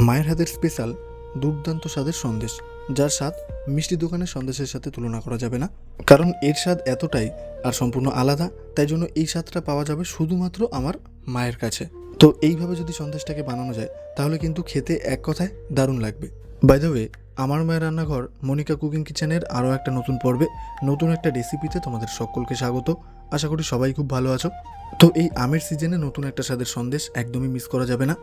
মায়ের হাতের স্পেশাল দুর্দান্ত স্বাদের সন্দেশ, যার স্বাদ মিষ্টি দোকানের সন্দেশের সাথে তুলনা করা যাবে না। কারণ এর স্বাদ এতটাই আর সম্পূর্ণ আলাদা, তাই জন্য এই স্বাদটা পাওয়া যাবে শুধুমাত্র আমার মায়ের কাছে। তো এইভাবে যদি সন্দেশটাকে বানানো যায় তাহলে কিন্তু খেতে এক কথায় দারুণ লাগবে। বাই দ্য ওয়ে, আমার মায়ের রান্নাঘর মনিকা কুকিং কিচেনের আরও একটা নতুন পর্বে, নতুন একটা রেসিপিতে তোমাদের সকলকে স্বাগত। আশা করি সবাই খুব ভালো আছো। তো এই আমের সিজনে নতুন একটা স্বাদের সন্দেশ একদমই মিস করা যাবে না।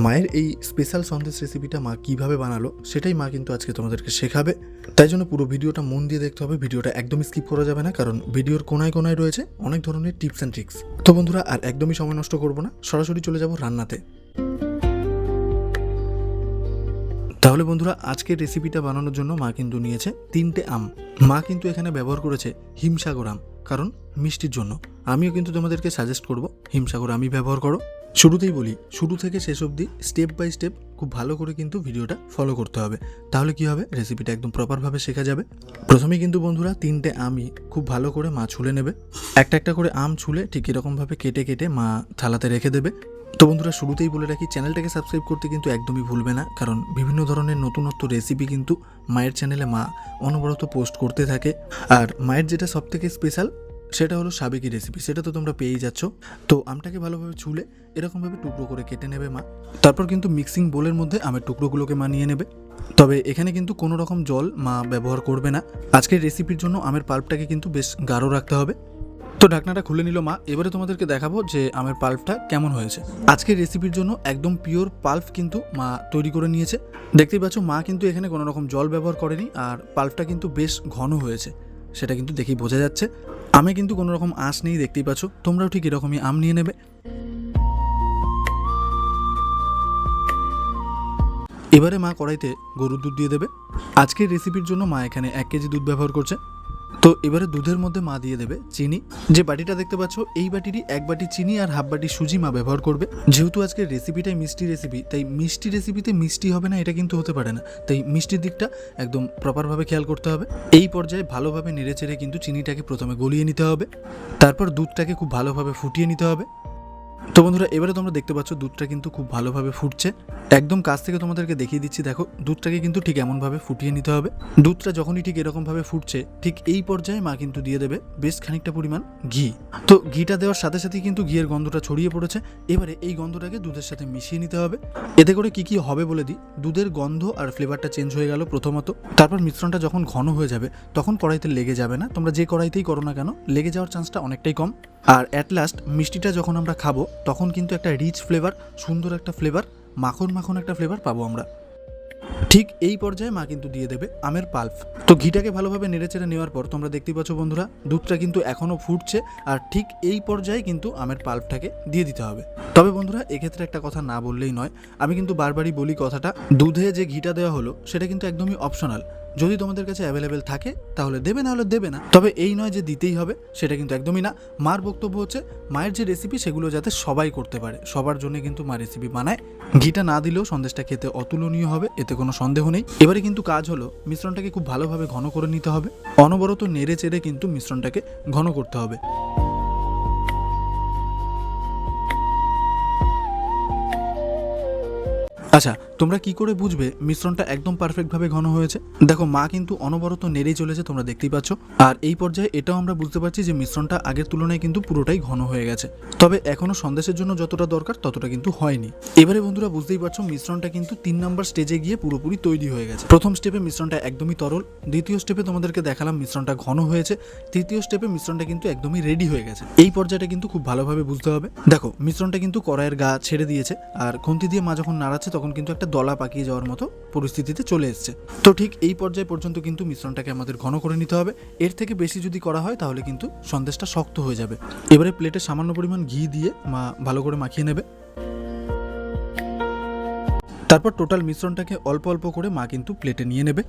মায়ের এই স্পেশাল সন্দেশ রেসিপিটা মা কীভাবে বানালো সেটাই মা কিন্তু আজকে তোমাদেরকে শেখাবে। তাই জন্য পুরো ভিডিওটা মন দিয়ে দেখতে হবে, ভিডিওটা একদমই স্কিপ করা যাবে না, কারণ ভিডিওর কোনায় কোনায় রয়েছে অনেক ধরনের টিপস অ্যান্ড ট্রিক্স। তো বন্ধুরা, আর একদমই সময় নষ্ট করবো না, সরাসরি চলে যাব রান্নাতে। তাহলে বন্ধুরা, আজকের রেসিপিটা বানানোর জন্য মা কিন্তু নিয়েছে 3টে আম। মা কিন্তু এখানে ব্যবহার করেছে হিমসাগর আম, কারণ মিষ্টির জন্য। আমিও কিন্তু তোমাদেরকে সাজেস্ট করব হিমসাগর আমই ব্যবহার করো। শুরুতেই বলি, শুরু থেকে শেষ অবধি স্টেপ বাই স্টেপ খুব ভালো করে কিন্তু ভিডিওটা ফলো করতে হবে, তাহলে কি হবে, রেসিপিটা একদম প্রপারভাবে শেখা যাবে। প্রথমেই কিন্তু বন্ধুরা 3টে আমই খুব ভালো করে মা ছুলে নেবে। একটা একটা করে আম ছুলে ঠিক এরকমভাবে কেটে কেটে মা থালাতে রেখে দেবে। তো বন্ধুরা, শুরুতেই বলে রাখি, চ্যানেলটাকে সাবস্ক্রাইব করতে কিন্তু একদমই ভুলবে না, কারণ বিভিন্ন ধরনের নতুনত্ব রেসিপি কিন্তু মায়ের চ্যানেলে মা অনবরত পোস্ট করতে থাকে। আর মায়ের যেটা সবথেকে স্পেশাল সেটা হলো সাবেকি রেসিপি, সেটা তো তোমরা পেয়েই যাচ্ছ। তো আমটাকে ভালোভাবে ছুলে এরকমভাবে টুকরো করে কেটে নেবে মা। তারপর কিন্তু মিক্সিং বোলের মধ্যে আমের টুকরোগুলোকে মা নিয়ে নেবে। তবে এখানে কিন্তু কোনো রকম জল মা ব্যবহার করবে না। আজকের রেসিপির জন্য আমের পাল্পটাকে কিন্তু বেশ গাঢ় রাখতে হবে। তো ঢাকনাটা খুলে নিল মা। এবারে তোমাদেরকে দেখাবো যে আমের পাল্পটা কেমন হয়েছে। আজকের রেসিপির জন্য একদম পিওর পাল্প কিন্তু মা তৈরি করে নিয়েছে। দেখতেই পাচ্ছ, মা কিন্তু এখানে কোনো রকম জল ব্যবহার করেনি, আর পাল্পটা কিন্তু বেশ ঘন হয়েছে, সেটা কিন্তু দেখেই বোঝা যাচ্ছে। আমে কিন্তু কোনো রকম আঁশ নেই, দেখতেই পাচ্ছ। তোমরাও ঠিক এরকমই আম নিয়ে নেবে। এবারে মা কড়াইতে গরুর দুধ দিয়ে দেবে। আজকের রেসিপির জন্য মা এখানে 1 কেজি দুধ ব্যবহার করছে। তো এবারে দুধের মধ্যে মা দিয়ে দেবে চিনি। যে বাটিটা দেখতে পাচ্ছ, এই বাটিরই 1 বাটি চিনি আর হাফ বাটি সুজি মা ব্যবহার করবে। যেহেতু আজকের রেসিপিটাই মিষ্টি রেসিপি, তাই মিষ্টি রেসিপিতে মিষ্টি হবে না এটা কিন্তু হতে পারে না, তাই মিষ্টির দিকটা একদম প্রপারভাবে খেয়াল করতে হবে। এই পর্যায়ে ভালোভাবে নেড়েচেড়ে কিন্তু চিনিটাকে প্রথমে গলিয়ে নিতে হবে, তারপর দুধটাকে খুব ভালোভাবে ফুটিয়ে নিতে হবে। তো বন্ধুরা, এবারে তোমরা দেখতে পাচ্ছ দুধটা কিন্তু খুব ভালোভাবে ফুটছে। একদম কাছ থেকে তোমাদেরকে দেখিয়ে দিচ্ছি, দেখো দুধটাকে কিন্তু ঠিক এমনভাবে ফুটিয়ে নিতে হবে। দুধটা যখনই ঠিক এরকমভাবে ফুটছে, ঠিক এই পর্যায়ে মা কিন্তু দিয়ে দেবে বেশ খানিকটা পরিমাণ ঘি। তো ঘিটা দেওয়ার সাথে সাথেই কিন্তু ঘিয়ের গন্ধটা ছড়িয়ে পড়েছে। এবারে এই গন্ধটাকে দুধের সাথে মিশিয়ে নিতে হবে। এতে করে কি কি হবে বলে দিই। দুধের গন্ধ আর ফ্লেভারটা চেঞ্জ হয়ে গেল প্রথমত। তারপর মিশ্রণটা যখন ঘন হয়ে যাবে তখন কড়াইতে লেগে যাবে না। তোমরা যে কড়াইতেই করো না কেন, লেগে যাওয়ার চান্সটা অনেকটাই কম। আর অ্যাট লাস্ট মিষ্টিটা যখন আমরা খাবো তখন কিন্তু একটা রিচ ফ্লেভার, সুন্দর একটা ফ্লেভার, মাখন মাখন একটা ফ্লেভার পাবো আমরা। ঠিক এই পর্যায়ে মা কিন্তু দিয়ে দেবে আমের পাল্প। তো ঘিটাকে ভালোভাবে নেড়েচেড়ে নেওয়ার পর তোমরা দেখতেই পাচ্ছ বন্ধুরা, দুধটা কিন্তু এখনও ফুটছে, আর ঠিক এই পর্যায়ে কিন্তু আমের পাল্পটাকে দিয়ে দিতে হবে। তবে বন্ধুরা, এক্ষেত্রে একটা কথা না বললেই নয়, আমি কিন্তু বারবারই বলি কথাটা, দুধে যে ঘিটা দেওয়া হলো সেটা কিন্তু একদমই অপশনাল। যদি তোমাদের কাছে অ্যাভেলেবেল থাকে তাহলে দেবে, না হলে দেবে না। তবে এই নয় যে দিতেই হবে, সেটা কিন্তু একদমই না। মার বক্তব্য হচ্ছে মায়ের যে রেসিপি সেগুলো যাতে সবাই করতে পারে, সবার জন্য কিন্তু মা রেসিপি বানায়। ঘিটা না দিলেও সন্দেশটা খেতে অতুলনীয় হবে, এতে কোনো সন্দেহ নেই। এবারে কিন্তু কাজ হলো মিশ্রণটাকে খুব ভালোভাবে ঘন করে নিতে হবে। অনবরত নেড়ে চেড়ে কিন্তু মিশ্রণটাকে ঘন করতে হবে। আচ্ছা, তোমরা কি করে বুঝবে মিশ্রণটা একদম পারফেক্টভাবে ঘন হয়েছে? দেখো, মা কিন্তু অনবরত নেড়েই চলেছে, তোমরা দেখতেই পাচ্ছ। আর এই পর্যায়ে এটাও আমরা বুঝতে পারছি যে মিশ্রণটা আগের তুলনায় কিন্তু পুরোটাই ঘন হয়ে গেছে। তবে এখনো সন্দেশের জন্য যতটা দরকার ততটা কিন্তু হয়নি। এবারে বন্ধুরা, বুঝতেই পারছো মিশ্রণটা কিন্তু 3 নম্বর স্টেজে গিয়ে পুরোপুরি তৈরি হয়ে গেছে। প্রথম স্টেপে মিশ্রণটা একদমই তরল, দ্বিতীয় স্টেপে তোমাদেরকে দেখালাম মিশ্রণটা ঘন হয়েছে, তৃতীয় স্টেপে মিশ্রণটা কিন্তু একদমই রেডি হয়ে গেছে। এই পর্যায়টা কিন্তু খুব ভালোভাবে বুঝতে হবে। দেখো, মিশ্রণটা কিন্তু কড়াইয়ের গা ছেড়ে দিয়েছে, আর খুন্তি দিয়ে মা যখন নাড়াচ্ছে তখন কিন্তু একটা দলা পাকিয়ে যাওয়ার মতো পরিস্থিতিতে চলে এসছে। তো ঠিক এই পর্যায় পর্যন্ত কিন্তু মিশ্রণটাকে আমাদের ঘন করে নিতে হবে। এর থেকে বেশি যদি করা হয় তাহলে কিন্তু সন্দেশটা শক্ত হয়ে যাবে। এবারে প্লেটে সামান্য পরিমাণ ঘি দিয়ে মা ভালো করে মাখিয়ে নেবে। তারপর টোটাল মিশ্রণটাকে অল্প অল্প করে মা কিন্তু প্লেটে নিয়ে নেবে।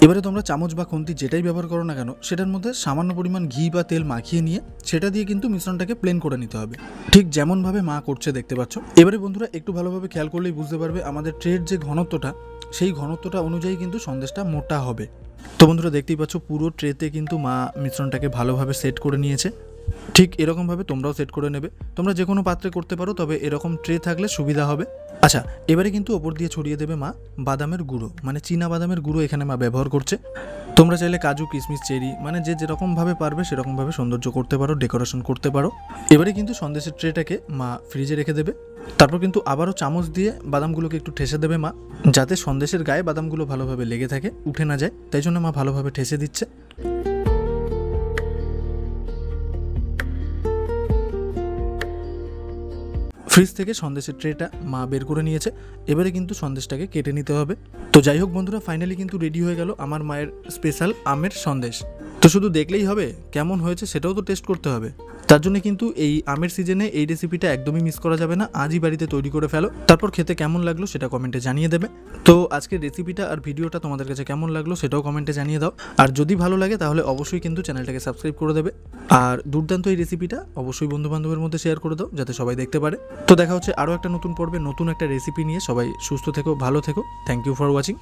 এবারে তোমরা চামচ বা খুন্তি যেটাই ব্যবহার করো না কেন, সেটার মধ্যে সামান্য পরিমাণ ঘি বা তেল মাখিয়ে নিয়ে সেটা দিয়ে কিন্তু মিশ্রণটাকে প্লেন করে নিতে হবে, ঠিক যেমনভাবে মা করছে দেখতে পাচ্ছ। এবারে বন্ধুরা, একটু ভালোভাবে খেয়াল করলেই বুঝতে পারবে আমাদের ট্রের যে ঘনত্বটা, সেই ঘনত্বটা অনুযায়ী কিন্তু সন্দেশটা মোটা হবে। তো বন্ধুরা, দেখতেই পাচ্ছ পুরো ট্রেতে কিন্তু মা মিশ্রণটাকে ভালোভাবে সেট করে নিয়েছে। ঠিক এরকমভাবে তোমরাও সেট করে নেবে। তোমরা যে কোনো পাত্রে করতে পারো, তবে এরকম ট্রে থাকলে সুবিধা হবে। আচ্ছা, এবারে কিন্তু ওপর দিয়ে ছড়িয়ে দেবে মা বাদামের গুঁড়ো, মানে চীনা বাদামের গুঁড়ো এখানে মা ব্যবহার করছে। তোমরা চাইলে কাজু, কিশমিশ, চেরি, মানে যে যেরকমভাবে পারবে সেরকমভাবে সৌন্দর্য করতে পারো, ডেকোরেশন করতে পারো। এবারে কিন্তু সন্দেশের ট্রেটাকে মা ফ্রিজে রেখে দেবে। তারপর কিন্তু আবারও চামচ দিয়ে বাদামগুলোকে একটু ঠেসে দেবে মা, যাতে সন্দেশের গায়ে বাদামগুলো ভালোভাবে লেগে থাকে, উঠে না যায়। তাই জন্য মা ভালোভাবে ঠেসে দিচ্ছে। ফ্রিজ থেকে সন্দেশের ট্রেটা মা বের করে নিয়েছে। এবারে কিন্তু সন্দেশটাকে কেটে নিতে হবে। তো যাই হোক বন্ধুরা, ফাইনালি কিন্তু রেডি হয়ে গেল আমার মায়ের স্পেশাল আমের সন্দেশ। তো শুধু দেখলেই হবে, কেমন হয়েছে সেটাও তো টেস্ট করতে হবে। তার জন্য কিন্তু এই আমের সিজনে এই রেসিপিটা একদমই মিস করা যাবে না। আজই বাড়িতে তৈরি করে ফেলো, তারপর খেতে কেমন লাগলো সেটা কমেন্টে জানিয়ে দেবে। তো আজকের রেসিপিটা আর ভিডিওটা তোমাদের কাছে কেমন লাগলো সেটাও কমেন্টে জানিয়ে দাও। আর যদি ভালো লাগে তাহলে অবশ্যই কিন্তু চ্যানেলটাকে সাবস্ক্রাইব করে দেবে। আর দুর্দান্ত এই রেসিপিটা অবশ্যই বন্ধুবান্ধবের মধ্যে শেয়ার করে দাও, যাতে সবাই দেখতে পারে। তো দেখা হচ্ছে আরও একটা নতুন পর্বে নতুন একটা রেসিপি নিয়ে। সবাই সুস্থ থেকো, ভালো থেকো। Thank you for watching.